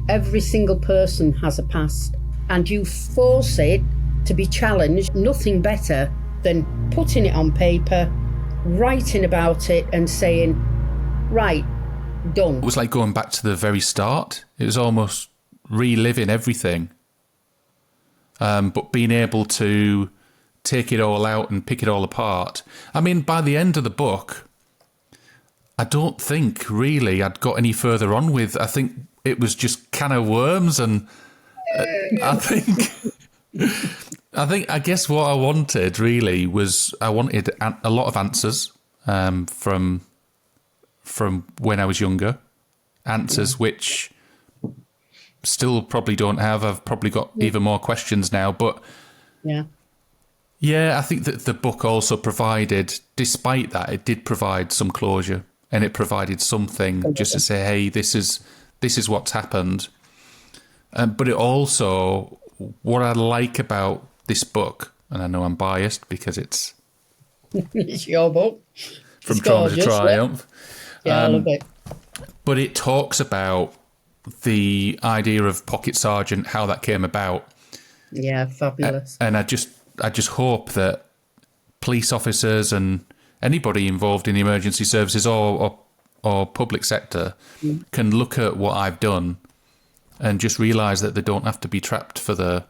Every single person has a past, and you force it to be challenged. Nothing better than putting it on paper, writing about it and saying, right, done. It was like going back to the very start. It was almost reliving everything. But being able to take it all out and pick it all apart. I mean, by the end of the book, I don't think really I'd got any further on with. I think it was just can of worms, and I guess what I wanted really was I wanted a lot of answers from when I was younger, answers which still probably don't have. I've probably got even more questions now, but yeah, I think that the book also provided, despite that, it did provide some closure, and it provided something just to say, hey, this is what's happened. But it also, what I like about this book, and I know I'm biased because it's it's your book. From Trauma to Triumph. Yeah, I love it. But it talks about the idea of Pocket Sergeant, how that came about. Yeah, fabulous. And I just hope that police officers and anybody involved in the emergency services or public sector can look at what I've done and just realise that they don't have to be trapped for the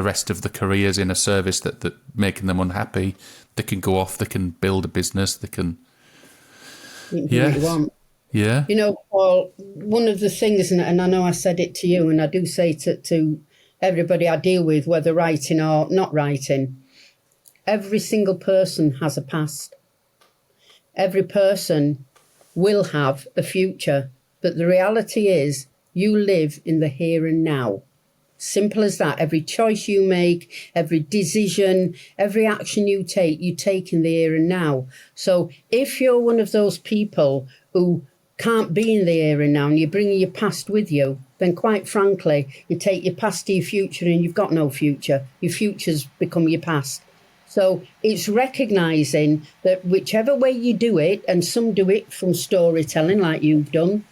rest of the careers in a service that making them unhappy. They can go off, they can build a business, they can... Yeah. You know, Paul, one of the things, and I know I said it to you, and I do say to everybody I deal with, whether writing or not writing, every single person has a past. Every person will have a future. But the reality is you live in the here and now. Simple as that. Every choice you make, every decision, every action you take in the here and now. So if you're one of those people who can't be in the here and now and you're bringing your past with you, then quite frankly, you take your past to your future and you've got no future. Your future's become your past. So it's recognising that whichever way you do it, and some do it from storytelling like you've done,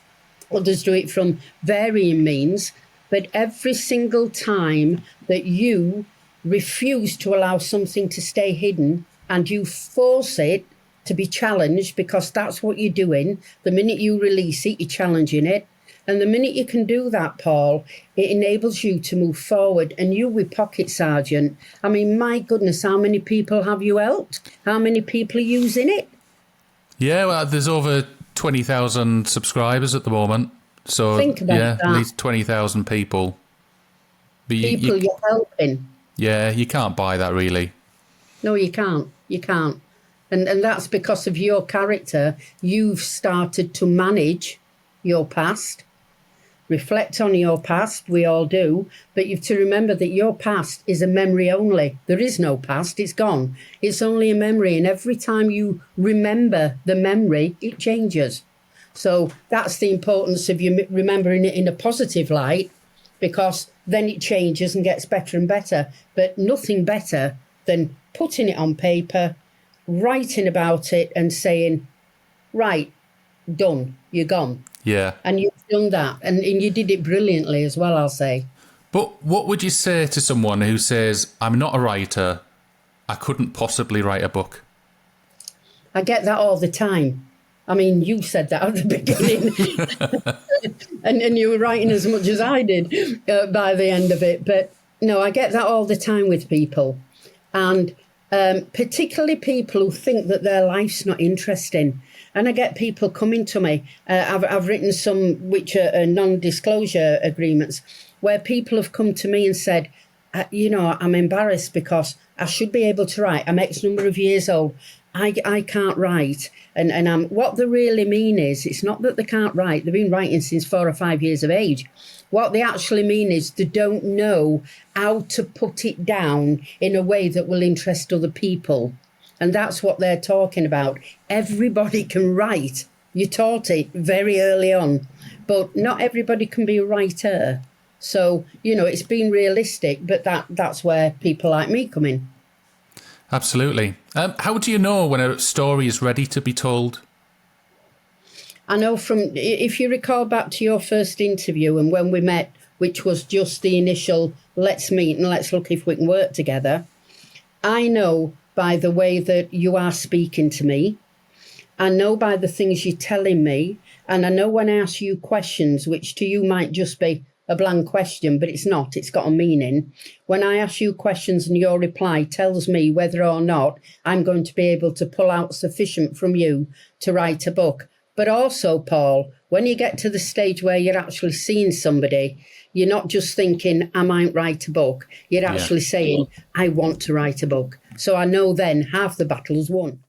others do it from varying means, but every single time that you refuse to allow something to stay hidden and you force it to be challenged, because that's what you're doing, the minute you release it, you're challenging it. And the minute you can do that, Paul, it enables you to move forward. And you with Pocket Sergeant, I mean, my goodness, how many people have you helped? How many people are using it? Yeah, well, there's over 20,000 subscribers at the moment. So, think about that. At least 20,000 people. But people you're helping. Yeah, you can't buy that, really. No, you can't. You can't. And that's because of your character. You've started to manage your past, reflect on your past, we all do, but you've to remember that your past is a memory only. There is no past, it's gone. It's only a memory, and every time you remember the memory, it changes. So that's the importance of you remembering it in a positive light, because then it changes and gets better and better. But nothing better than putting it on paper, writing about it and saying, right, done, you're gone. Yeah. And you've done that. And you did it brilliantly as well, I'll say. But what would you say to someone who says, I'm not a writer, I couldn't possibly write a book? I get that all the time. I mean, you said that at the beginning. and you were writing as much as I did by the end of it. But no, I get that all the time with people. And particularly people who think that their life's not interesting. And I get people coming to me. I've written some which are non-disclosure agreements where people have come to me and said, I'm embarrassed because I should be able to write. I'm X number of years old. I can't write. And what they really mean is, it's not that they can't write. They've been writing since 4 or 5 years of age. What they actually mean is they don't know how to put it down in a way that will interest other people. And that's what they're talking about. Everybody can write. You taught it very early on, but not everybody can be a writer. So, it's been realistic, but that's where people like me come in. Absolutely. How do you know when a story is ready to be told? I know if you recall back to your first interview and when we met, which was just the initial let's meet and let's look if we can work together, I know by the way that you are speaking to me, I know by the things you're telling me, and I know when I ask you questions, which to you might just be a blank question, but it's not, it's got a meaning. When I ask you questions and your reply tells me whether or not I'm going to be able to pull out sufficient from you to write a book. But also, Paul, when you get to the stage where you're actually seeing somebody, you're not just thinking, I might write a book. You're actually saying, I want to write a book. So I know then half the battle is won.